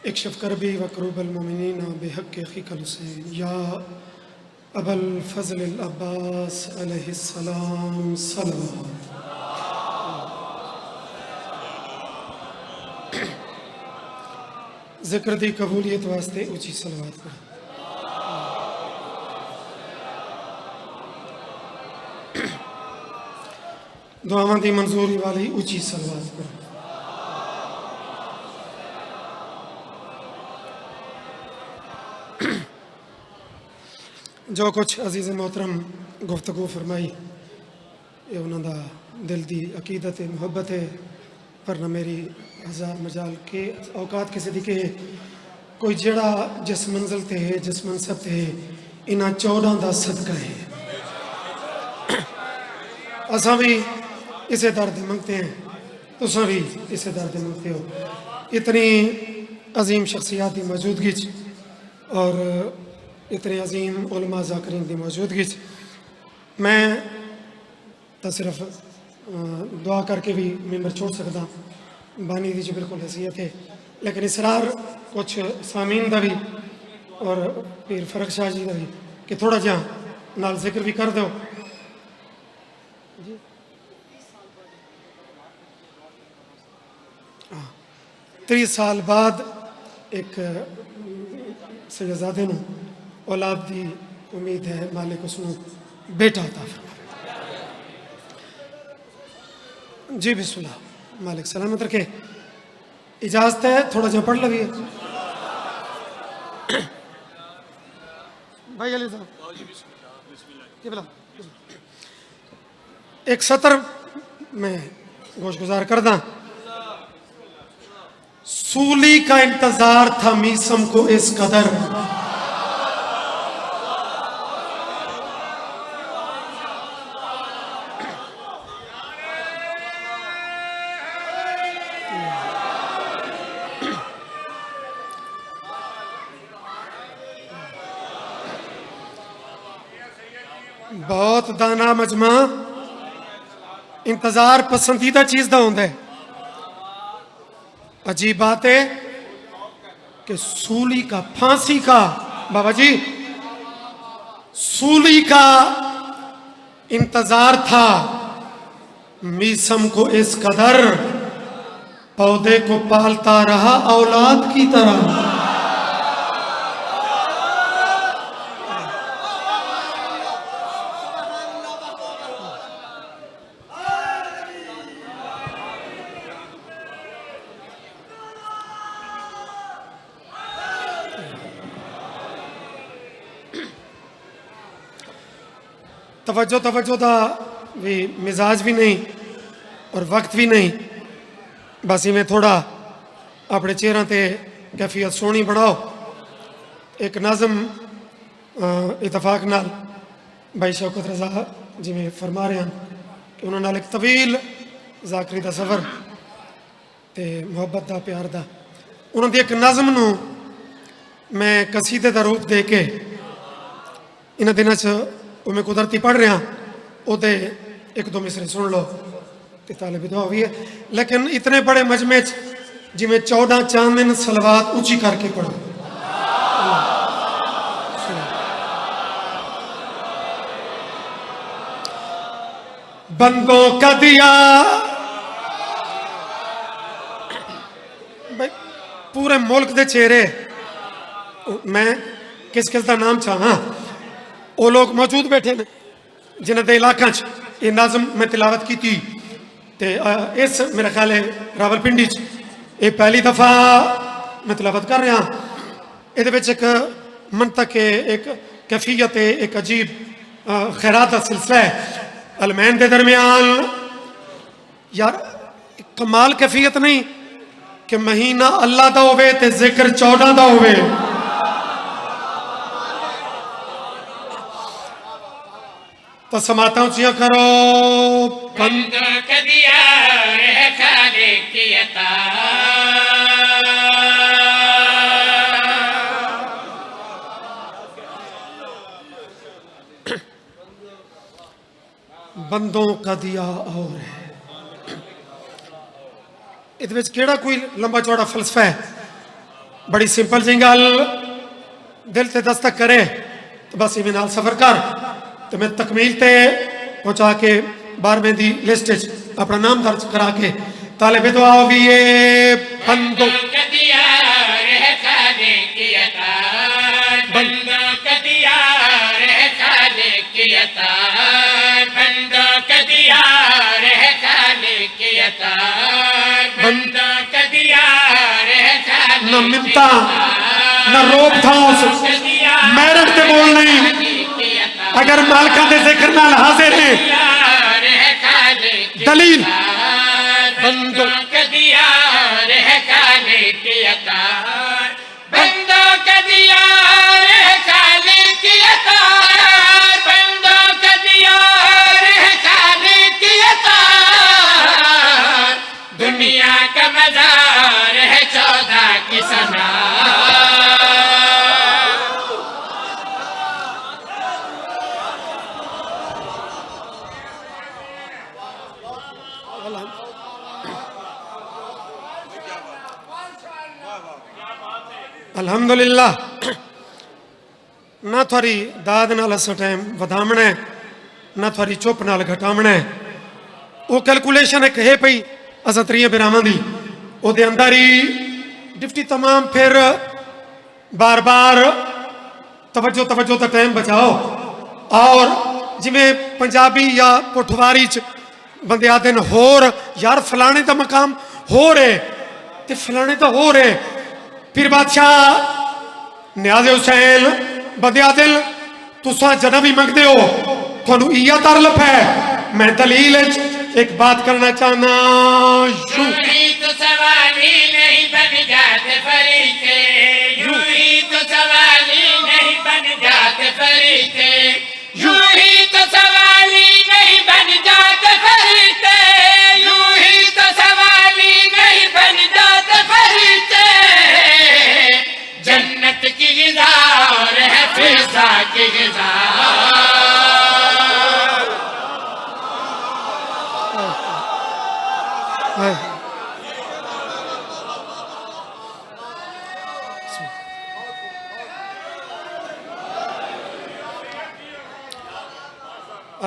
इक्शफ करबी व करूबल मोमिनीना बेहक़ अख़ीकल हुसैन या अबल फ़ज़ल अल अब्बास अलैहिस्सलाम सलावत। ज़िक्र दी कबूलियत वास्ते ऊँची सलवात पढ़ो। दुआवां दी मंजूरी वाली ऊँची सलवात पढ़ो। जो कुछ अजीज़ मोहतरम गुफ्तगू फरमाई ये उन्होंने दिल की अकीदत है, मुहब्बत है, पर न मेरी हज़ार मजाल के औकात किसी दी के कोई जड़ा जिस मंजिल ते है, जिस मनसब ते है, इन्हां 14 का सदका है। असा भी इसे दर्द मंगते हैं, तुसा भी इसे दर्द मंगते हो। इतनी अजीम शख्सियात की मौजूदगी और इतने अजीम उलमा ज़ाकिरीन की मौजूदगी मैं तो सिर्फ दुआ करके भी मेंबर छोड़ सकता, बानी की जो बिल्कुल हैसियत है, लेकिन इसरार कुछ सामीन का भी और पीर फरक शाह जी का भी कि थोड़ा जहा नाल जिक्र भी कर दो। 30 साल बाद एक सैयदजादे नूं औलाद की उम्मीद है, मालिक उसनूं बेटा अता फरमावे। जी बिस्मिल्लाह, मालिक सलामत रखे। इजाजत है थोड़ा जहा पढ़ लविए भाई अली साहब के बोला। एक सतर मैं गोशगुजार करदा। सूली का इंतजार था मीसम को इस कदर, बहुत दाना मजमा इंतजार पसंदीदा चीज का होंगे। अजीब बात है कि सूली का, फांसी का, बाबा जी सूली का इंतजार था मीसम को इस कदर, पौधे को पालता रहा औलाद की तरह। तवज्जो तवज्जो का भी मिजाज भी नहीं और वक्त भी नहीं, बस इवें थोड़ा अपने चेहरों ते कैफियत सोहनी बनाओ। एक नाज़म इतफाक नाल भाई शौकत रजा जिमें फरमा रहे हैं कि उन्होंने एक तवील ज़ाकरी का सफ़र ते मुहब्बत का प्यार का, उन्होंने एक नज़म नूं मैं कसीदे का रूप दे के इन्हां दिनां च वो मैं कुदरती पढ़ रहा, उहदे एक दो मिसरे सुन लो तो तालिब दुआ भी है। लेकिन इतने बड़े मजमे जिमें 14 चांदन सलवात ऊंची करके पढ़ो। बंदों का दिया भाई पूरे मुल्क के चेहरे, मैं किस किस का नाम चाहा, वो लोग मौजूद बैठे ने जिन्हों के इलाकों ये नाज़म मैं तिलावत की थी। इस मेरा ख्याल है रावलपिंडी ये पहली दफ़ा मैं तिलावत कर रहा। ये एक मंतक है, एक कैफियत है, एक अजीब खैरात का सिलसिला है अलमैन के दरमियान। यार कमाल कैफियत नहीं कि महीना अल्लाह का होवे ते जिक्र 14 का होवे। तो समाता ऊंचियां करो। बंदों का दिया है खालिक की अता, बंदों का दिया और है। इहदे विच केड़ा कोई लंबा चौड़ा फलसफा है? बड़ी सिंपल जी गल दिल ते दस्तक करे तो बस इवें नाल सफर कर तो मैं तकमील ते पहुंचा के 12वें दी लिस्ट अपना नाम दर्ज करा के तालिब दुआ भी ये बंदो कदिया रह खाने की अता बंदो कदिया रह खाने की अता बंदो कदिया रह खाने की अता बंदो कदिया रह खाने न मिमता न रोब था उस मेरिट ते बोल नहीं अगर मालका दे जिक्र नाल हाजिर है दलील बंदो कदिया रह खाने की अता बंदो कदिया रह खाने की अता बंदो कदिया रह खाने की अता दुनिया का मजार है 14 की सना अल्हम्दुलिल्लाह ना थोड़ी दाद नाल अस टाइम वधावना है ना थोड़ी चुप नाल घटावना है वो कैलकुलेशन एक है पई अस त्रिया बिरावां दी ओदे अंदर ही डिप्टी तमाम फिर बार बार तवज्जो तवज्जो दा टाइम बचाओ और जिमें पंजाबी या पुठवारी च बंदे आदे न होर यार फलाने दा मकाम हो रहे ते फलाने दा हो रहे फिर बादशाह न्याज़े हुसैन बंदे आदिल तुसा जना भी मंगते हो थानू इया तरलफ है मैं दलील एक बात करना चाहना यूं ही तो सवाली नहीं बन जाते फरीके यूं ही तो सवाली नहीं बन जाते फरीके यूं ही तो सवाली नहीं बन जाते फरीके यूं ही तो सवाली नहीं बन जाते फरीके जन्नत की गिज़ा और है फिज़ा की गिज़ा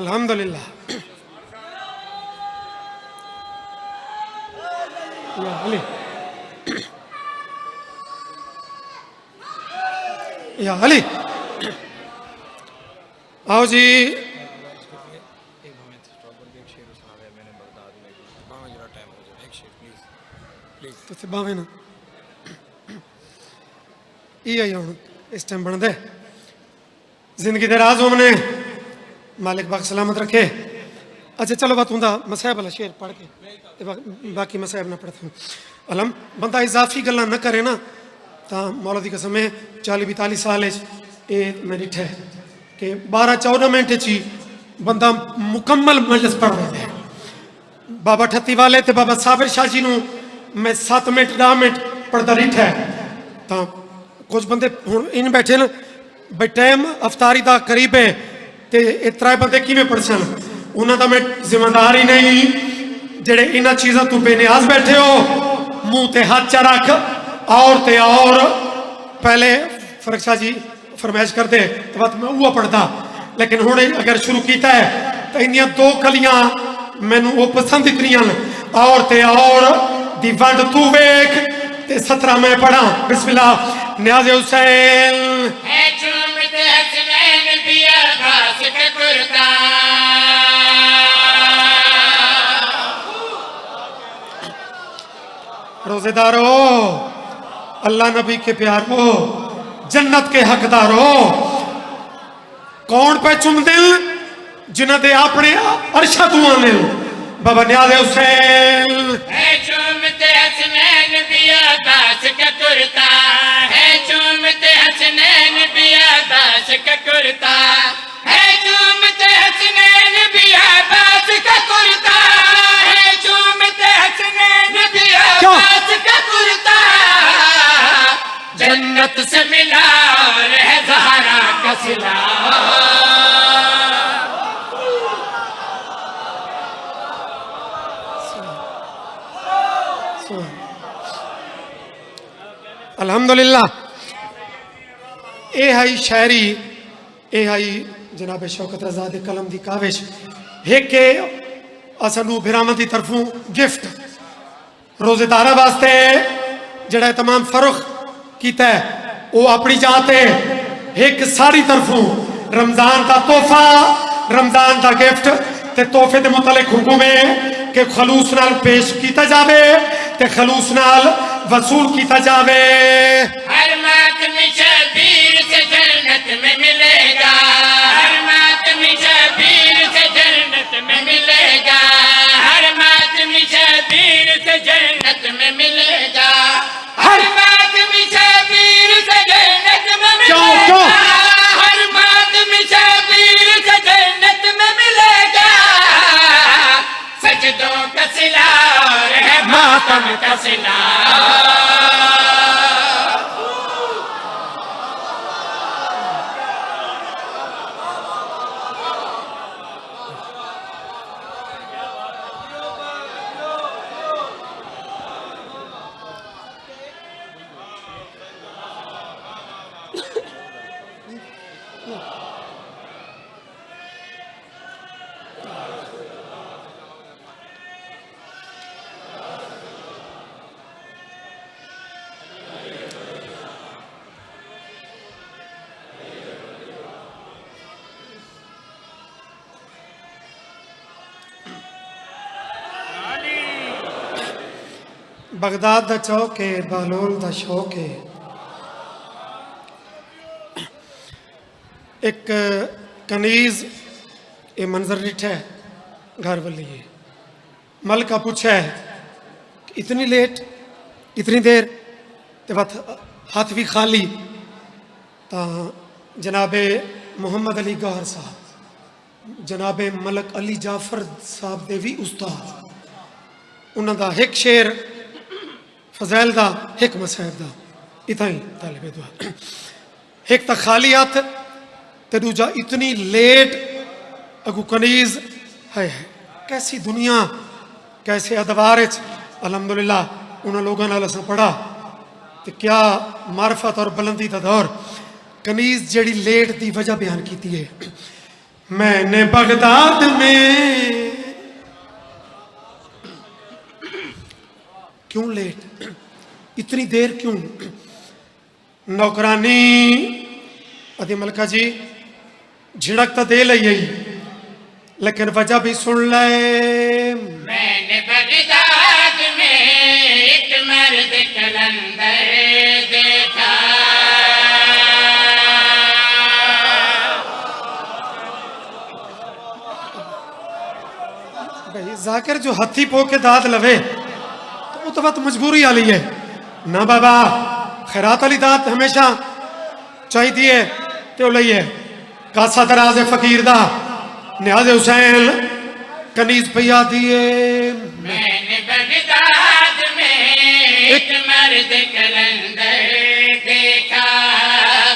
अल्हम्दुलिल्लाह या अली या अली आओ जी तो बावे ना ये आई हूँ इस टाइम बनते जिंदगी के राज हमने मालिक बाग सलामत रखे अच्छा चलो बात हुंदा मसाहब वाला शेर पढ़ के बाकी मसाहब ना पढ़ता हूँ अलम बंदा इजाफी गल्ला न करे ना तो मौला दी कसम है 40-42 साल ये मैं डिठा है कि 12-14 मिनट ही बंदा मुकम्मल मजलिस पढ़ रहे हैं बाबा ठत्ती वाले ते बाबा साबिर शाह जी नू मैं 7 मिनट 10 मिनट पढ़ता डिठा है तो कुछ बंदे हुण इन बैठे न भाई टाइम अफतारी का करीब है तो ये 3 बंदे किवें पढ़ सन उन्हों का मैं जिम्मेदार ही नहीं जेड़े इन्हां चीज़ों तू बेनियाज बैठे हो मुंह ते हाथ च रख और पहले फरक शाह जी फरमाइश करते तो बात मैं वो पढ़ता लेकिन हुण अगर शुरू किया है तो इनिया 2 कलियां मैनू वो पसंद इतनियां और दी वंड तू वेख ते 17 मैं पढ़ा बिस्मिल्लाह न्याज़े हुसैन है चूमते हसनैन पिया घास के कुर्ता रोजेदारो अल्लाह नबी के प्यारो जन्नत के हकदारो कौन पे चुम दिल जिन्हें दे अपने अरशा तू आने बाबा न्याज़े हुसैन है चूमते हसनैन पिया घास के कुर्ता है चूमते हसनैन पिया घास के कुर्ता है चूमते हसनैन पिया घास का कुर्ता है चूमते हसनैन पिया घास का कुर्ता जन्नत से मिला रह ज़हरा का सिला अल्हम्दुलिल्लाह। ये हाई शायरी, ये हाई जनाब शौकत रजा दे कलम दी काविश। एक के असनू बिरामन की तरफों गिफ्ट रोजेदारा वास्ते जड़ा तमाम फरुख किया है वो अपनी जाते एक सारी तरफों रमजान का तोहफा, रमजान का गिफ्ट ते तोहफे के मुतलिक हुक्म है कि खलूस नाल पेश किया जाए ते खलूस नाल वसूल किया जाए। हर मातम शबीर से जन्नत में मिलेगा, हर मातम शबीर से जन्नत में मिलेगा, हर मातम शबीर से जन्नत में मिलेगा, हर मातम शबीर से जन्नत में मिलेगा, हर मातम शबीर से जन्नत में मिलेगा। सजदों का सिला और है मातम का सिला। बगदाद दा चौक है, बहलोल दा शौक है। एक कनीज ये मंजर डिठा है घर वाली है। मलका पूछा है इतनी लेट, इतनी देर ते हाथ भी खाली। तो जनाबे मोहम्मद अली गौहर साहब, जनाबे मलक अली जाफर साहब दे भी उस्ताद, उन्हों का एक शेर फजैल दा एक मसाहब दा इतना ही तालिबे दुआ। एक तो खाली हाथ ते दूजा इतनी लेट अगू कनीज है। कैसी दुनिया, कैसे अदवार। अल्हम्दुलिल्लाह उन्होंने लोगों नाल असां पढ़ा तो क्या मार्फत और बुलंदी का दौर। कनीज जड़ी लेट की वजह बयान की है। मैंने बगदाद में क्यों लेट, इतनी देर क्यों? नौकरानी अदी मलका जी झिड़क तो दे लई, लेकिन वजह भी सुन ले। मैंने बगदाद में एक मर्द कलंदर देखा, भाई जाकिर जो हथी पो के दाद लवे तो वो तो बात मजबूरी वाली है ना बाबा। खैरात वाली दात हमेशा चाहिए तो लइए। कासा दराज फकीर दा न्याज हुसैन कनीज पिया दिए। मैंने बगदाद में एक मर्द कलंदर देखा,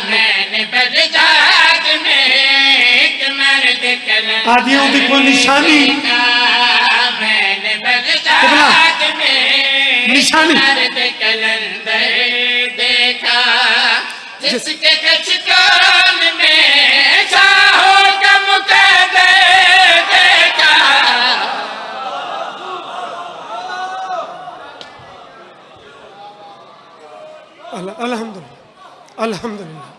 मैंने बगदाद में एक मर्द कलंदर आदियों की कोई निशानी, मैंने बगदाद में निशानी मर्द कलंदर देखा, जिसके कचकान में शाहों का मुकद्दर देखा। अल्हम्दुलिल्लाह अल्हम्दुलिल्लाह।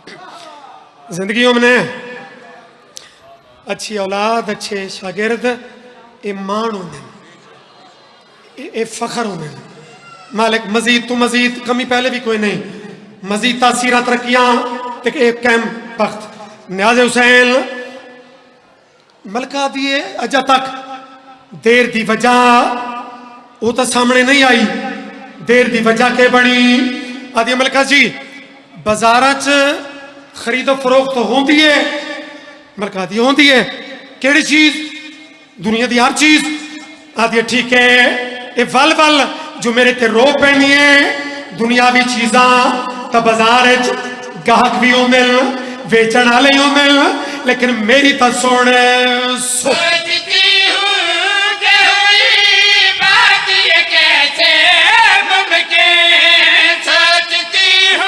जिंदगियों में अच्छी औलाद, अच्छे शागिर्द ये मान होंगे, ये फखर होंगे। मालिक मजीद तो मजीद कमी पहले भी कोई नहीं, मजीद तासीरा तरक्कियां एक कैम वक्त। न्याज हुसैन मलका दिए अजा तक देर की वजह वो तो सामने नहीं आई। देर की वजह के बनी? आदि मलका जी बाजार च खरीदो फरोख्त तो होती है, मलका दी होती है। केड़ी चीज? दुनिया की हर चीज। आदि ठीक है, ये वल वल जो मेरे ते रो पैनी है दुनियावी चीजा तो बाजार गाहक भी होंगे, वेचन वाले होंगे, लेकिन मेरी तो सुन। सोचती हूँ कि हुई बात ये कैसे मुमकिन, सोचती हूँ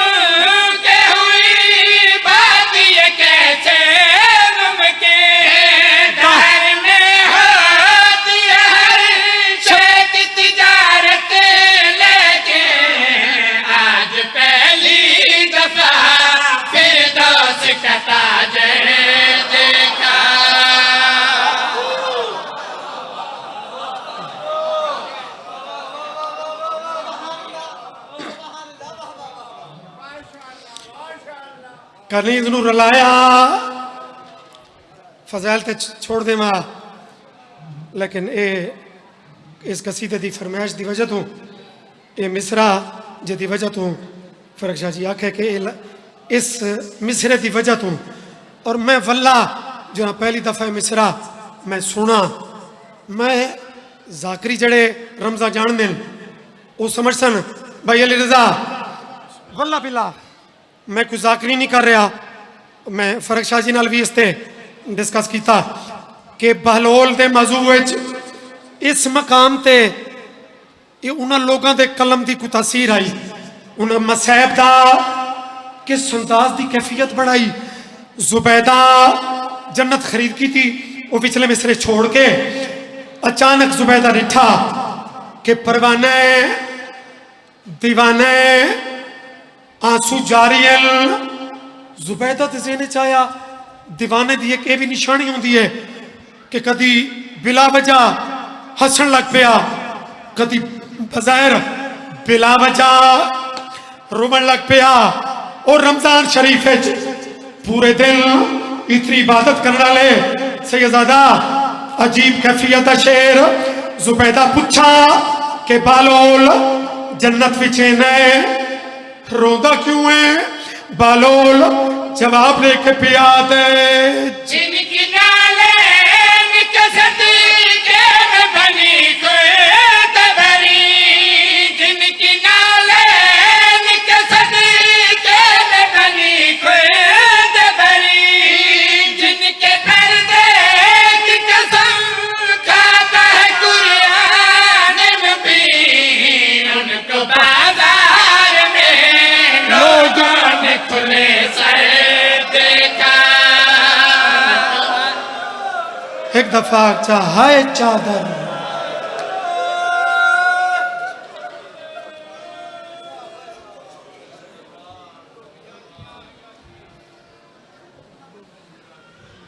कनीज नू रलाया फजैल ते छोड़ देवा लेकिन ये इस कसीदे की फरमाइश की वजह तो ये मिसरा जिदी वजह तो फरक शाह जी आखे कि इस मिसरे की वजह तो और मैं वल्ला जो पहली दफ़ा मिसरा मैं सुना मैं जाकरी जड़े रमजा जान दिन वो समझ सन भाई अली रजा वल्ला बिल्ला मैं कोई जाकरी नहीं कर रहा मैं फरक शाह जी नाल भी इसते डिस्कस किया कि बहलोल के मौजू इस मकाम ते ये उन्होंने लोगों के कलम की कोई तासीर आई उन्हें मसैब का किस अंदाज की कैफियत बनाई जुबैदा जन्नत खरीद की थी वो पिछले मिसरे छोड़ के अचानक जुबैदा डिठा कि परवाने दीवाने आंसू जारियल जुबैदा ते ज़हन च आया दीवाने की एक भी निशानी होंगी है कि कदी बिला वजह हसन लग पिया कदी बज़ाहिर बिला वजह रोमन लग पिया और रमजान शरीफ पूरे दिन इतनी इबादत करने वाले सैयदादा अजीब कैफियत शेर जुबैदा पूछा के बालोल जन्नत विच ने रोंदा क्यों है बालोल जवाब लेके पिया दे जिनकी नाले निकसत के में बनी कोई तबरी जिनकी नाले निकसत के में बनी कोई तबरी जिनके पर्दे की कसम खाता है कुरान में भी उनको बाजार में लोगों ने खुले सर देखा एक दफा चाहे चादर